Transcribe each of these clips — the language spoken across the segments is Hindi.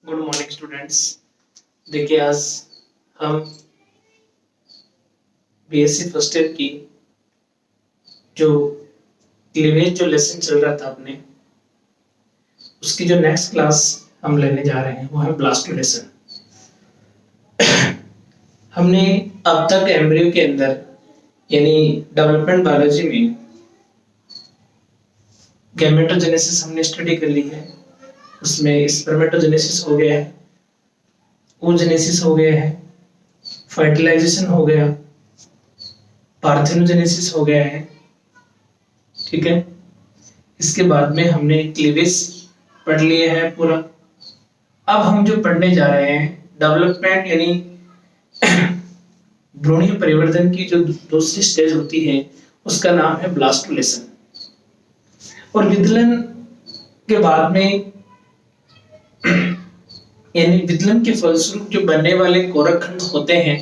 Good morning students. देखिए आज हम बीएससी फर्स्ट ईयर की जो क्लीवेज जो लेसन चल रहा था अपने उसकी जो नेक्स्ट क्लास हम लेने जा रहे हैं वो है ब्लास्ट लेसन। हमने अब तक एम्ब्रियो के अंदर यानी डेवलपमेंट बायोलॉजी में गैमेटोजेनेसिस हमने स्टडी कर ली है। उसमें स्पर्मेटोजेनेसिस हो गया है, oogenesis हो गया है, फर्टिलाइजेशन हो गया, पार्थेनोजेनेसिस हो गया है। ठीक है, इसके बाद में हमने क्लीवेज पढ़ लिया है पूरा। अब हम जो पढ़ने जा रहे हैं डेवलपमेंट यानी भ्रूणीय परिवर्तन की जो दूसरी स्टेज होती है उसका नाम है ब्लास्टोलेसन। और विदलन के बाद में यानी विदलन के फलस्वरूप जो बनने वाले कोरकखंड होते हैं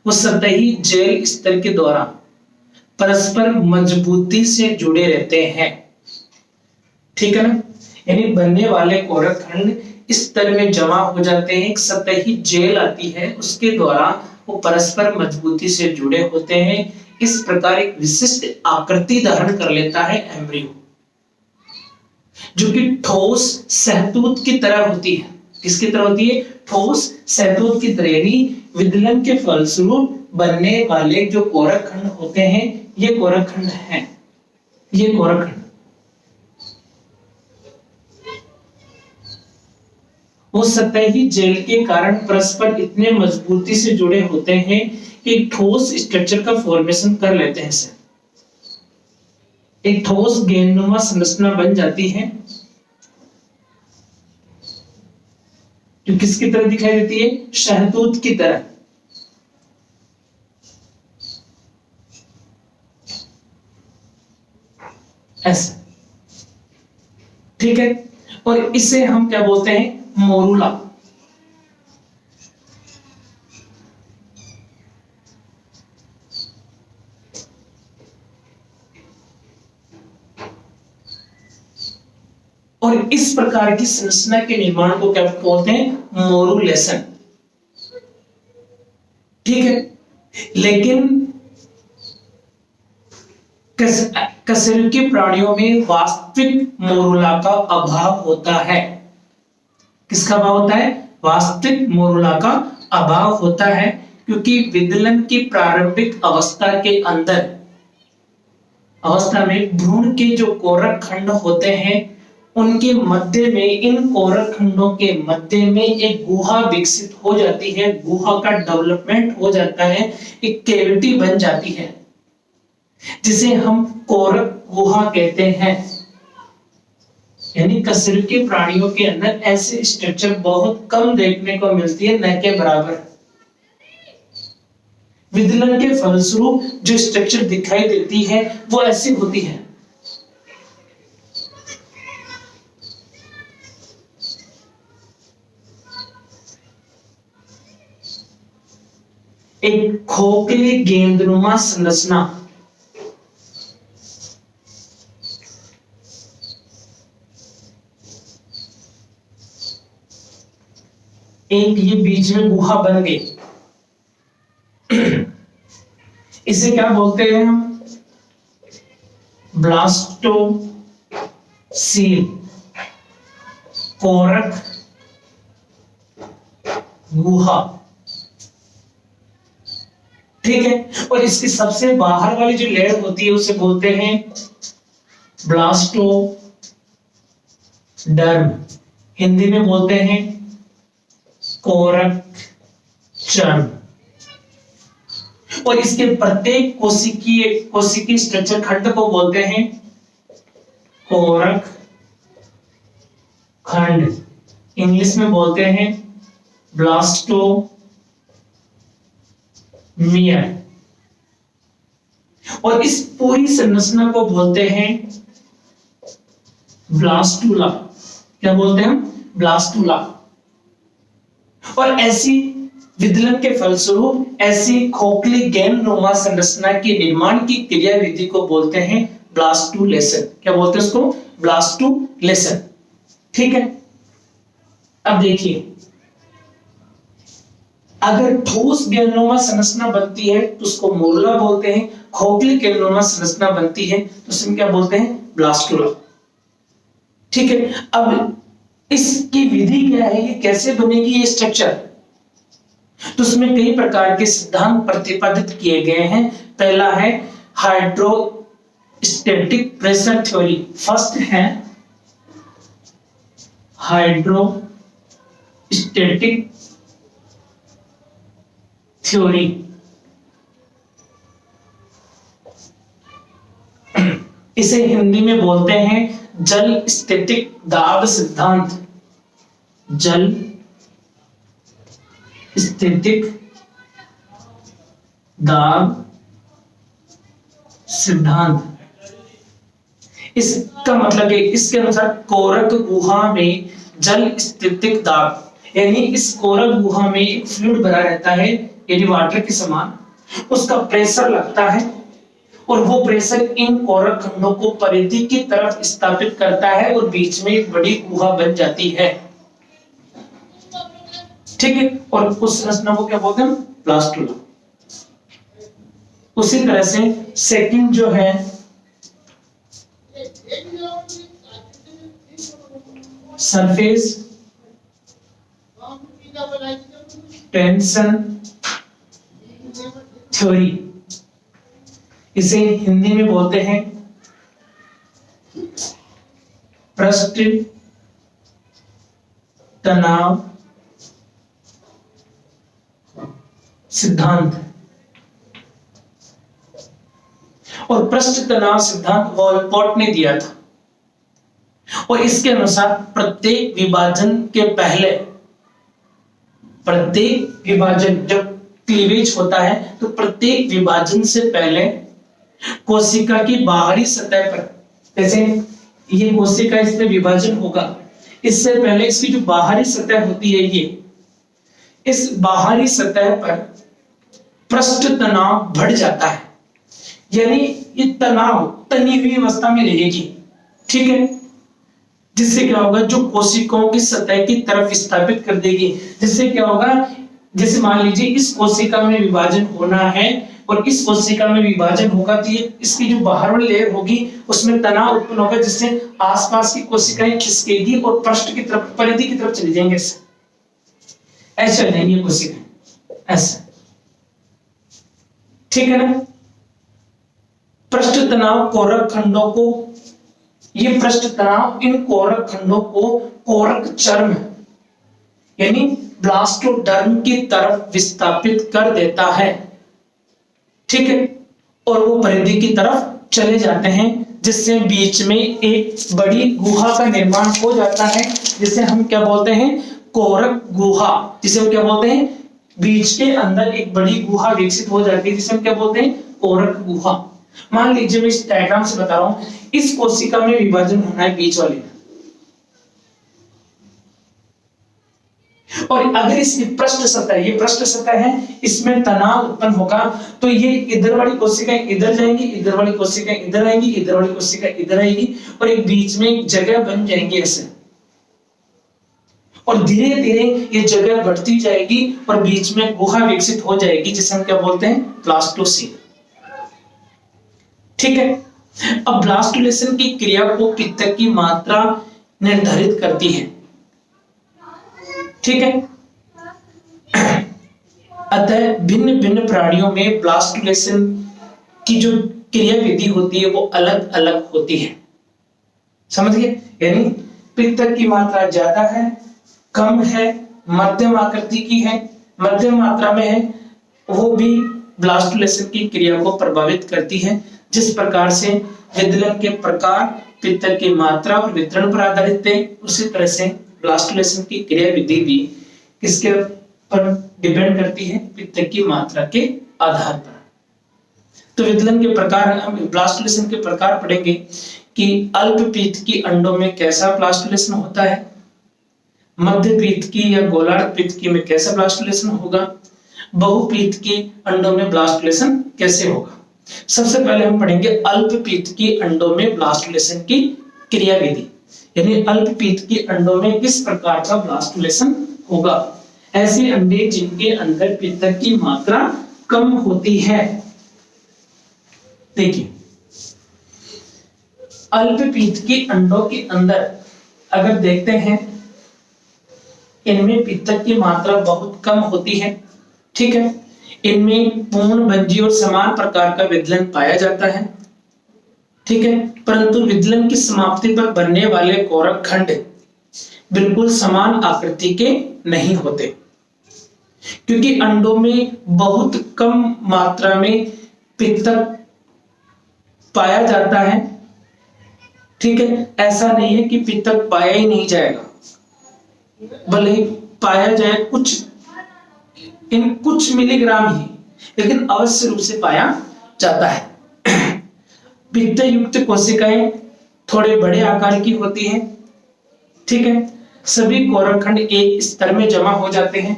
वो सतही जेल स्तर के द्वारा परस्पर मजबूती से जुड़े रहते हैं। ठीक है ना, यानी बनने वाले कोरकखंड इस स्तर में जमा हो जाते हैं, एक सतही जेल आती है उसके द्वारा वो परस्पर मजबूती से जुड़े होते हैं। इस प्रकार एक विशिष्ट आकृति धारण कर लेता है एम्ब्रियो, जो कि ठोस सहतूत की तरह होती है। किसकी तरह होती है? ठोस सहतूत की तरह। यानी विदलन के फलस्वरूप बनने वाले जो कोरकखंड होते हैं ये कोरकखंड हैं, ये कोरकखंड वो सतही जेल के कारण परस्पर इतने मजबूती से जुड़े होते हैं कि ठोस स्ट्रक्चर का फॉर्मेशन कर लेते हैं। एक ठोस गेंदनुमा संरचना बन जाती है जो किसकी तरह दिखाई देती है? शहतूत की तरह। ऐसा, ठीक है। और इसे हम क्या बोलते हैं? मोरूला। और इस प्रकार की संरचना के निर्माण को क्या बोलते हैं? मोरूलेसन। ठीक है, लेकिन कशेरुकी प्राणियों में वास्तविक मोरूला का अभाव होता है। किसका अभाव होता है? वास्तविक मोरूला का अभाव होता है, क्योंकि विदलन की प्रारंभिक अवस्था के अंदर अवस्था में भ्रूण के जो कोरकखंड होते हैं उनके मध्य में, इन कोरकखंडों के मध्य में एक गुहा विकसित हो जाती है, गुहा का डेवलपमेंट हो जाता है, एक कैविटी बन जाती है जिसे हम कोरक गुहा कहते हैं। यानी कशेरुकी प्राणियों के अंदर ऐसे स्ट्रक्चर बहुत कम देखने को मिलती है, न के बराबर। विदलन के फलस्वरूप जो स्ट्रक्चर दिखाई देती है वो ऐसी होती है। एक खोखली गेंदनुमा संरचना, एक ये बीच में गुहा बन गई, इसे क्या बोलते हैं हम? ब्लास्टोसील, कोरक गुहा। ठीक है, और इसकी सबसे बाहर वाली जो लेयर होती है उसे बोलते हैं ब्लास्टोडर्म, हिंदी में बोलते हैं कोरक चर्म। और इसके प्रत्येक कोशिकीय स्ट्रक्चर खंड को बोलते हैं कोरक खंड, इंग्लिश में बोलते हैं ब्लास्टोमियर। और इस पूरी संरचना को बोलते हैं ब्लास्टुला। क्या बोलते हैं? ब्लास्टुला। और ऐसी विदलन के फलस्वरूप ऐसी खोखली गेंदनुमा संरचना के निर्माण की क्रियाविधि को बोलते हैं ब्लास्टुलेसन। क्या बोलते हैं उसको? ब्लास्टुलेसन। ठीक है, अब देखिए, अगर ठोस गैलनुमा संरचना बनती है तो उसको मोर्ला बोलते हैं, खोखली गैलनुमा संरचना बनती है तो उसमें क्या बोलते हैं, ब्लास्टुला। ठीक है, अब इसकी विधि क्या है, ये कैसे बनेगी ये स्ट्रक्चर, तो उसमें कई प्रकार के सिद्धांत प्रतिपादित किए गए हैं। पहला है हाइड्रोस्टैटिक प्रेशर थ्योरी। फर्स्ट है हाइड्रोस्टैटिक थ्योरी। इसे हिंदी में बोलते हैं जल स्थितिक दाब सिद्धांत। जल स्थितिक दाब सिद्धांत। इसका मतलब है, इसके अनुसार कोरक गुहा में जल स्थितिक दाब, यानी इस कोरक गुहा में एक फ्लूइड भरा रहता है, यानी वाटर के समान, उसका प्रेशर लगता है और वो प्रेशर इन कोरक खंडों को परिधि की तरफ स्थापित करता है और बीच में एक बड़ी गुहा बन जाती है। ठीक है, और उस संरचना को क्या बोलते हैं, ब्लास्टुला। उसी तरह से सेकंड जो है सरफेस टेंशन थ्योरी। इसे हिंदी में बोलते हैं पृष्ठ तनाव सिद्धांत। और पृष्ठ तनाव सिद्धांत वॉलपोर्ट ने दिया था, और इसके अनुसार प्रत्येक विभाजन के पहले, प्रत्येक विभाजन जब क्लीवेज होता है तो प्रत्येक विभाजन से पहले कोशिका की बाहरी सतह पर, जैसे ये कोशिका इसमें विभाजन होगा, इससे पहले इसकी जो बाहरी सतह होती है, ये इस बाहरी सतह पर पृष्ठ तनाव बढ़ जाता है, यानी ये तनाव तनी हुई अवस्था में रहेगी। ठीक है, जिससे क्या होगा, जो कोशिकाओं की सतह की तरफ स्थापित कर देगी, जिससे क्या होगा, जैसे मान लीजिए इस कोशिका में विभाजन होना है और इस कोशिका में विभाजन होगा, तो ये इसकी जो बाहर वाली लेयर होगी उसमें तनाव उत्पन्न होगा, जिससे आसपास की कोशिकाएं खिसकेगी और पृष्ठ की तरफ, परिधि की तरफ चली जाएंगे, ऐसे जाएंगी कोशिकाएं, ऐसे। ठीक है ना। पृष्ठ तनाव कोरक खंडों को, ये पृष्ठ तनाव इन कोरक खंडों को कोरक चर्म यानी ब्लास्टोडर्म की तरफ विस्थापित कर देता है। ठीक है, और वो परिधि की तरफ चले जाते हैं, जिससे बीच में एक बड़ी गुहा का निर्माण हो जाता है, जिसे हम क्या बोलते हैं, कोरक गुहा। जिसे हम क्या बोलते हैं, बीच के अंदर एक बड़ी गुहा विकसित हो जाती है, जिसे हम क्या बोलते हैं, कोरक गुहा। मान लीजिए मैं इस डायग्राम से बता रहा हूं, इस कोशिका में विभाजन होना है बीच वाले, और अगर इसकी पृष्ठ सतह, ये पृष्ठ सतह है, इसमें तनाव उत्पन्न होगा, तो ये इधर वाली कोशिकाएं इधर जाएंगी, इधर वाली कोशिकाएं इधर आएंगी, इधर वाली कोशिका इधर आएगी, और एक बीच में एक जगह बन जाएंगी ऐसे, और धीरे धीरे ये जगह बढ़ती जाएगी और बीच में गुहा विकसित हो जाएगी, जिसे हम क्या बोलते हैं, ब्लास्टोसील। ठीक है, अब ब्लास्टोलेशन की क्रिया को पित्त की मात्रा निर्धारित करती है। ठीक है, अतः भिन्न भिन्न प्राणियों में ब्लास्टोलेशन की जो क्रिया विधि होती है वो अलग अलग होती है। समझ गए, यानी पित्त की मात्रा ज्यादा है, कम है, मध्यम आकृति की है, मध्यम मात्रा में है, वो भी ब्लास्टोलेशन की क्रिया को प्रभावित करती है। जिस प्रकार से विदलन के प्रकार पित्त की मात्रा और वितरण पर आधारित है, उसी तरह से ब्लास्टोलेशन की क्रिया विधि भी किसके पर डिपेंड करती है, पित्त की मात्रा के आधार पर। तो विदलन के प्रकार, हम ब्लास्टोलेशन के प्रकार पढ़ेंगे कि अल्प पीत की अंडों में कैसा ब्लास्टोलेशन होता है, मध्य पीत की या गोलार्ध पीत की में कैसा ब्लास्टोलेशन होगा, बहुपीत की अंडों में ब्लास्टोलेशन कैसे होगा। सबसे पहले हम पढ़ेंगे अल्प पीत की अंडों में ब्लास्टोलेशन की क्रिया विधि। यानी अल्प पीत के अंडों में किस प्रकार का ब्लास्टुलेशन होगा? ऐसे अंडे जिनके अंदर पित्तक की मात्रा कम होती है। देखिए, अल्प पीत के अंडों के अंदर अगर देखते हैं, इनमें पित्तक की मात्रा बहुत कम होती है, ठीक है। इनमें पूर्णभंजी और समान प्रकार का विदलन पाया जाता है, ठीक है। परंतु विदलन की समाप्ति पर बनने वाले कोरक खंड बिल्कुल समान आकृति के नहीं होते, क्योंकि अंडों में बहुत कम मात्रा में पित्तक पाया जाता है, ठीक है। ऐसा नहीं है कि पित्तक पाया ही नहीं जाएगा, भले पाया जाए कुछ मिलीग्राम ही, लेकिन अवश्य रूप से पाया जाता है। पित्त युक्त कोशिकाएं थोड़े बड़े आकार की होती हैं, ठीक है। सभी कोरक खंड एक स्तर में जमा हो जाते हैं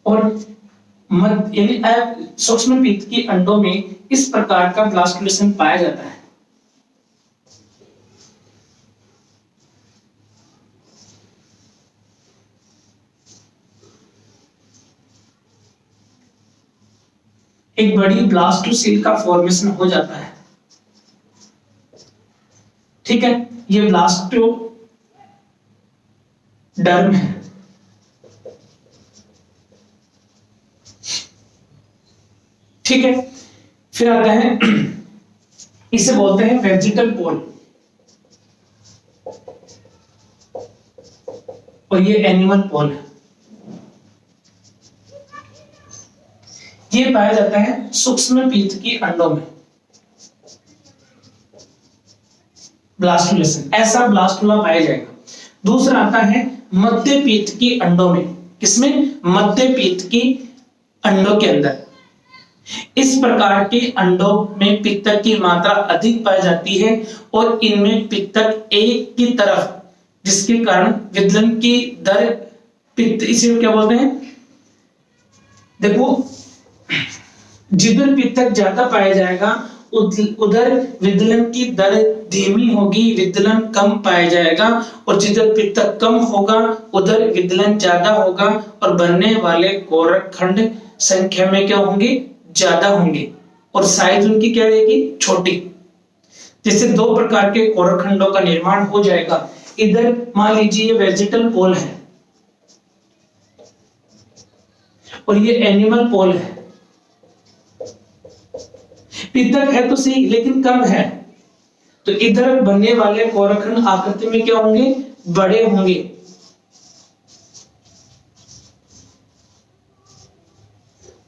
और यानी सूक्ष्म पित्त के अंडों में इस प्रकार का ब्लास्टुलेशन पाया जाता है। एक बड़ी ब्लास्टोसील का फॉर्मेशन हो जाता है, ठीक है। ये ब्लास्टोडर्म है, ठीक है। फिर आता है, इसे बोलते हैं वेजिटल पोल, और ये एनिमल पोल है। ये पाया जाता है सूक्ष्म पीत की अंडों में ब्लास्टुलेशन, ऐसा ब्लास्टुला पाया जाएगा। दूसरा आता है मध्य पीत की अंडों में, किसमें? मध्य पीत की अंडों के अंदर। इस प्रकार के अंडों में पित्तक की मात्रा अधिक पाई जाती है और इनमें पित्तक एक की तरफ, जिसके कारण विदलन की दर पित्त, इसे क्या बोलते हैं? देखो, जिधर पित्तक ज्यादा पाया जाएगा उधर विदलन की दर धीमी होगी, विदलन कम पाया जाएगा, और जिधर पित्तक कम होगा उधर विदलन ज्यादा होगा, और बनने वाले कोरक खंड संख्या में क्या होंगे? ज्यादा होंगे, और साइज उनकी क्या रहेगी? छोटी। जिससे दो प्रकार के कोरक खंडों का निर्माण हो जाएगा। इधर मान लीजिए ये वेजिटल पोल है और ये एनिमल पोल है। पित्तक है तो सही, लेकिन कम है, तो इधर बनने वाले कोरक खंड आकृति में क्या होंगे? बड़े होंगे,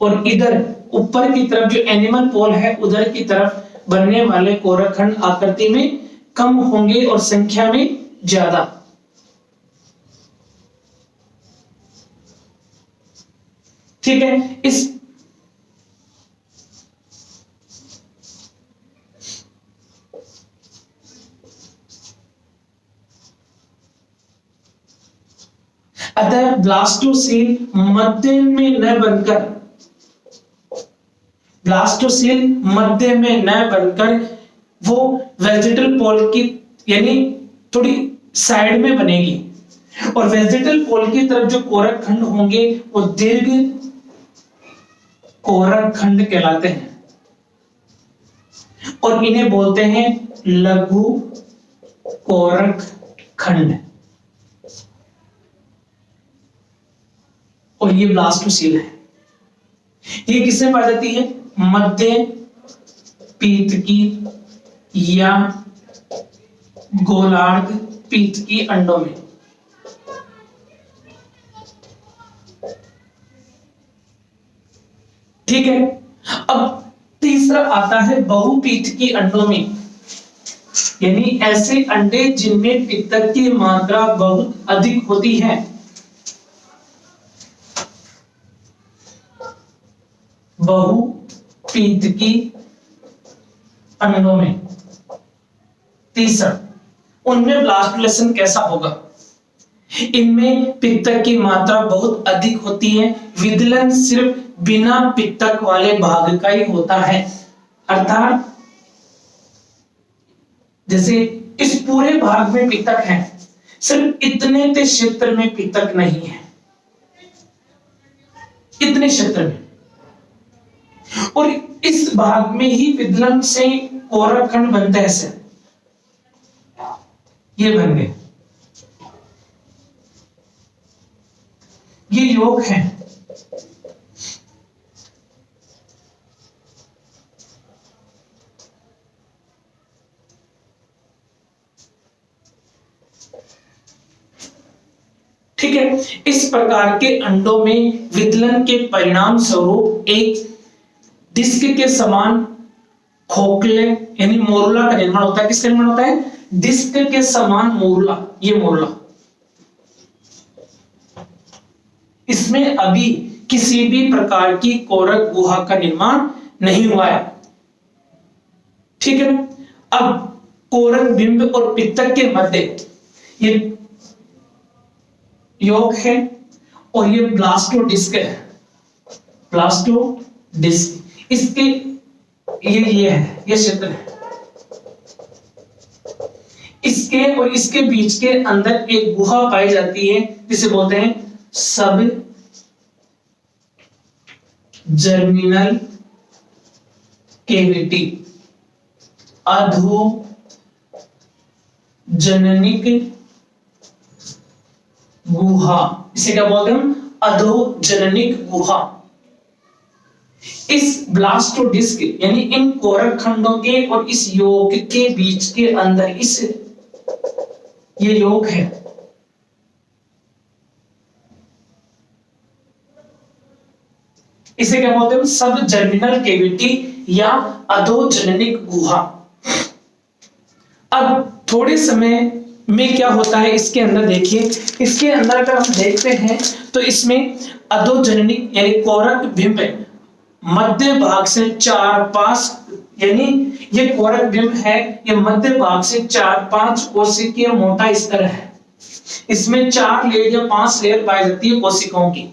और इधर ऊपर की तरफ जो एनिमल पोल है उधर की तरफ बनने वाले कोरक खंड आकृति में कम होंगे और संख्या में ज्यादा। ठीक है। इस अतः ब्लास्टोसील मध्य में न बनकर वो वेजिटल पोल की यानी थोड़ी साइड में बनेगी, और वेजिटल पोल की तरफ जो कोरक खंड होंगे वो दीर्घ कोरक खंड कहलाते हैं, और इन्हें बोलते हैं लघु कोरक खंड, और ये ब्लास्टोसील है। ये किसमें पाई जाती है? मध्य पीत की या गोलार्ध पीत की अंडों में। ठीक है। अब तीसरा आता है बहुपीत की अंडों में, यानी ऐसे अंडे जिनमें पित्तक की मात्रा बहुत अधिक होती है। बहुपीत की अंडों में तीसरा, उनमें ब्लास्टुलेशन कैसा होगा? इनमें पित्तक की मात्रा बहुत अधिक होती है, विदलन सिर्फ बिना पित्तक वाले भाग का ही होता है। अर्थात जैसे इस पूरे भाग में पित्तक है, सिर्फ इतने ते क्षेत्र में पित्तक नहीं है, इतने क्षेत्र में। और इस भाग में ही विदलन से कोरक खंड बनते हैं, ऐसे ये बन गए, ये योग है। ठीक है, इस प्रकार के अंडों में विदलन के परिणाम स्वरूप एक डिस्क के समान खोखले यानी मोरुला का निर्माण होता है। किसका निर्माण होता है? डिस्क के समान मोरुला, ये मोरुला। इसमें अभी किसी भी प्रकार की कोरक गुहा का निर्माण नहीं हुआ है। ठीक है ना। अब कोरक बिंब और पित्तक के मध्य ये योग है और ये ब्लास्टोडिस्क है, ब्लास्टोडिस्क। इसके ये है, ये क्षेत्र है। इसके और इसके बीच के अंदर एक गुहा पाई जाती है जिसे बोलते हैं सब जर्मिनल केविटी, अधोजननिक गुहा। इसे क्या बोलते हैं? अधोजननिक गुहा। इस ब्लास्टोडिस्क यानी इन कोरक खंडों के और इस योग के बीच के अंदर इस ये योग है। इसे क्या बोलते हैं? सब जर्मिनल केविटी या अधोजननिक गुहा। अब थोड़े समय में क्या होता है इसके अंदर, देखिए इसके अंदर अगर हम देखते हैं तो इसमें अधोजननिक यानी कोरक बिंब मध्य भाग से 4-5 यानी ये कोरक बिंब है, ये मध्य भाग से 4-5 कोशिकीय मोटा स्तर है। इसमें 4 लेयर या 5 लेयर पाई जाती है कोशिकाओं की।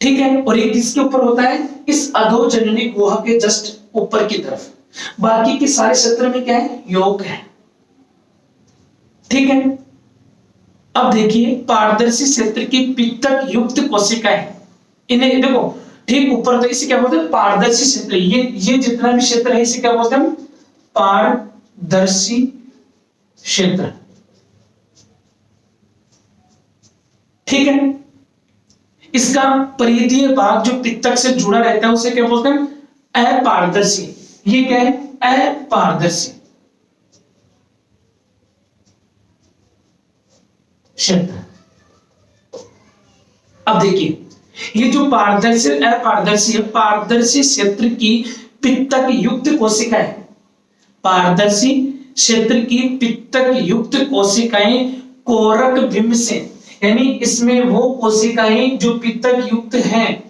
ठीक है, और ये किसके ऊपर होता है? इस अधोजननिक गुहा के जस्ट ऊपर की तरफ। बाकी के सारे क्षेत्र में क्या है? योग है। ठीक है, अब देखिए पारदर्शी क्षेत्र की पित्तक युक्त कोशिकाएं, इन्हें देखो ठीक ऊपर, तो इसे क्या बोलते हैं? पारदर्शी क्षेत्र। ये जितना भी क्षेत्र है इसे क्या बोलते हैं? पारदर्शी क्षेत्र। ठीक है, इसका परिधीय भाग जो पित्तक से जुड़ा रहता है उसे क्या बोलते हैं? अपारदर्शी। ये क्या है? अपारदर्शी क्षेत्र। अब देखिए ये जो पारदर्शी अपारदर्शी है, पारदर्शी क्षेत्र की पित्तक युक्त कोशिकाएं, पारदर्शी क्षेत्र की पित्तक युक्त कोशिकाएं कोरक बिंब से, यानी इसमें वो कोशिकाएं जो पित्तक युक्त हैं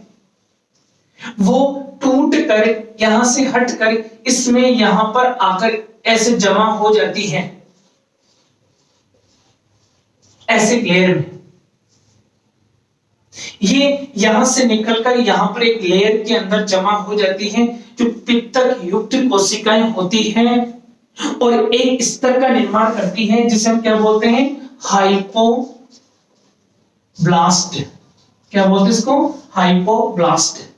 वो टूट कर यहां से हट कर इसमें यहां पर आकर ऐसे जमा हो जाती हैं, ऐसे लेयर में। ये यहां से निकलकर यहां पर एक लेयर के अंदर जमा हो जाती हैं जो पित्तक युक्त कोशिकाएं होती हैं और एक स्तर का निर्माण करती हैं जिसे हम क्या बोलते हैं? हाइपोब्लास्ट। क्या बोलते हैं इसको? हाइपोब्लास्ट।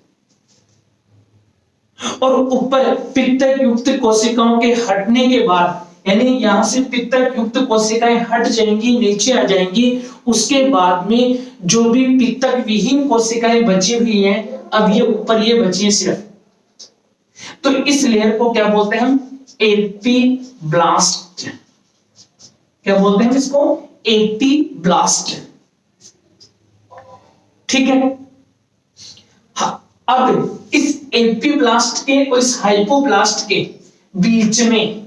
और ऊपर पित्तक युक्त कोशिकाओं के हटने के बाद, यानी यहां से पित्तक युक्त कोशिकाएं हट जाएंगी, नीचे आ जाएंगी, उसके बाद में जो भी पित्तक विहीन कोशिकाएं बची हुई हैं, अब ये ऊपर ये बची है सिर्फ, तो इस लेयर को क्या बोलते हैं हम? एपीब्लास्ट। क्या बोलते हैं इसको? एपीब्लास्ट। ठीक है, अब इस एपीब्लास्ट के और इस हाइपोब्लास्ट के बीच में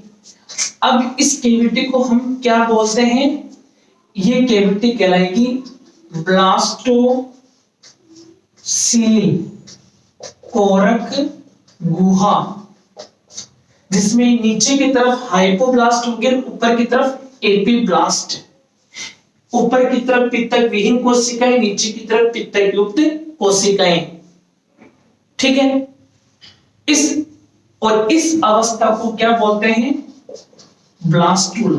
अब इस केविटी को हम क्या बोलते हैं? ये केविटी कहलाएगी ब्लास्टोसील कोरक गुहा, जिसमें नीचे की तरफ हाइपोब्लास्ट होंगे, ऊपर की तरफ एपीब्लास्ट। ऊपर की तरफ पित्तक विहीन कोशिकाएं, नीचे की तरफ पित्तक युक्त कोशिकाएं। ठीक है, इस अवस्था को क्या बोलते हैं? ब्लास्टुला,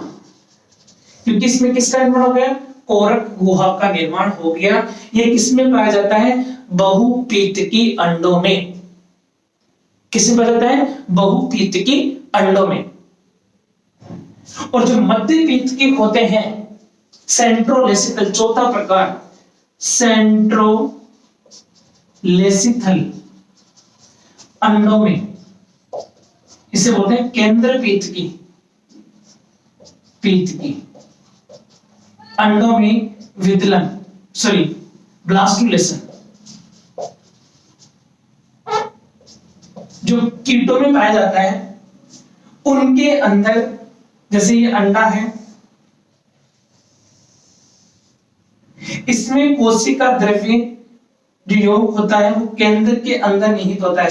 क्योंकि इसमें किसका निर्माण हो गया, कोरक गुहा का निर्माण हो गया। ये किसमें पाया जाता है, बहुपीतकी अंडों में। किसमें पाया जाता है, बहुपीतकी अंडों में। और जो मध्यपीतकी होते हैं, सेंट्रोलेसिथल, चौथा प्रकार सेंट्रोलेसिथल अंडों में, इसे बोलते हैं केंद्र पीतकी। अंडों में विदलन, सॉरी ब्लास्टुलेशन, जो कीटों में पाया जाता है, उनके अंदर जैसे ये अंडा है, इसमें कोशिका द्रव्य जो योग होता है वो केंद्र के अंदर निहित होता है,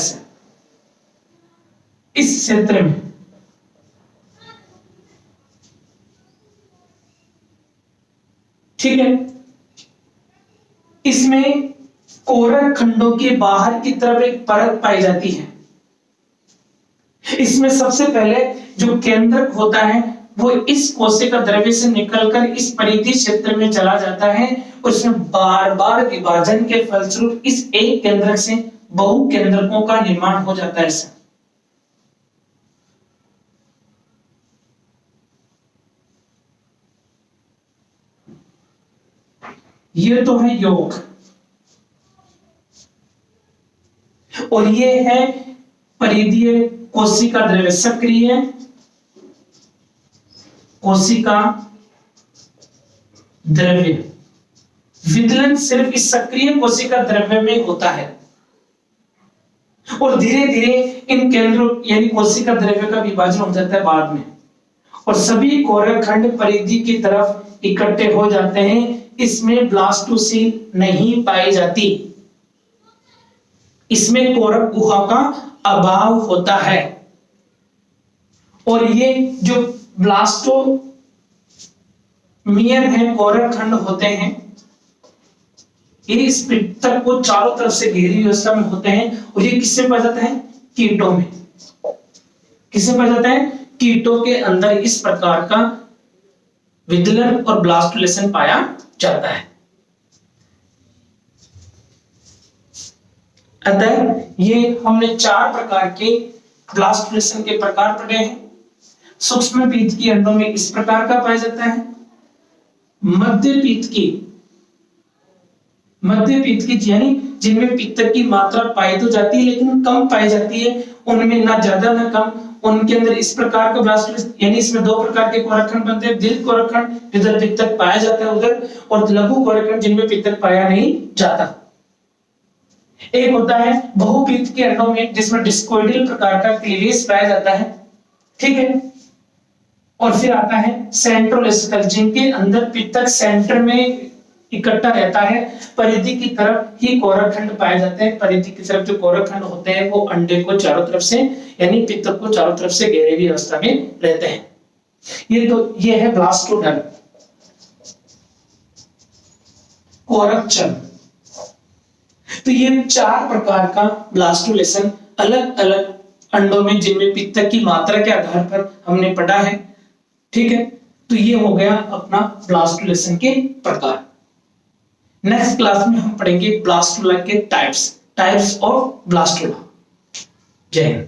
इस क्षेत्र में। ठीक है, इसमें कोरक खंडों के बाहर की तरफ एक परत पाई जाती है। इसमें सबसे पहले जो केंद्रक होता है वो इस कोशिका द्रव्य से निकलकर इस परिधि क्षेत्र में चला जाता है, उसमें बार बार विभाजन के फलस्वरूप इस एक केंद्रक से बहु केंद्रकों का निर्माण हो जाता है। ये तो है योग, और ये है परिधीय कोशिका द्रव्य, सक्रिय कोशिका द्रव्य। विदलन सिर्फ इस सक्रिय कोशिका द्रव्य में होता है, और धीरे धीरे इन केंद्रों यानी कोशिका द्रव्य का विभाजन हो जाता है बाद में, और सभी कोरक खंड परिधि की तरफ इकट्ठे हो जाते हैं। इसमें ब्लास्टोसिल नहीं पाई जाती, इसमें कोरक गुहा का अभाव होता है। और ये जो ब्लास्टोमियर है, कोरक खंड होते हैं, ये इस पित्तक को चारों तरफ से घेरी व्यवस्था में होते हैं, और ये किससे पाया जाता है, कीटों में। किससे पाया जाता है, कीटों के अंदर इस प्रकार का विदलन और ब्लास्टुलेशन पाया जाता है। अतः ये हमने 4 प्रकार के ब्लास्टुलेशन के प्रकार पढ़े हैं। सूक्ष्म पीतकी अंडों में इस प्रकार का पाया जाता है। मध्य पीतकी यानी जिनमें पित्त की मात्रा पाई तो जाती है लेकिन कम पाई जाती है, उनमें ना ज्यादा ना कम, उनके अंदर इस प्रकार का ब्लास्टुलेशन, यानी इसमें 2 प्रकार के कोरकखंड बनते हैं, दीर्घ कोरकखंड जिधर पित्तक पाया जाता है उधर, और लघु कोरकखंड जिनमें पित्तक पाया नहीं जाता। एक होता है बहुपीत के अंडों में जिसमें डिस्कोइडल प्रकार का क्लीवेज पाया जाता है, ठीक है। और फिर आता है सेंट्रोलेसिथल, जिनके अंदर पित्तक सेंटर में इकट्ठा रहता है, परिधि की तरफ ही कोरकखंड पाए जाते हैं। परिधि की तरफ जो कोरकखंड होते हैं वो अंडे को चारों तरफ से यानी पित्तक को चारों तरफ से घेरे हुई अवस्था में रहते हैं। ये है ब्लास्टोडर्म, कोरकचल। तो ये 4 प्रकार का ब्लास्टुलेशन अलग अलग अंडों में जिनमें पित्तक की मात्रा के आधार पर हमने पढ़ा है, ठीक है। तो ये हो गया अपना ब्लास्टुलेशन के प्रकार। नेक्स्ट क्लास में हम पढ़ेंगे ब्लास्टुला के टाइप्स ऑफ ब्लास्टुला। जय हिंद।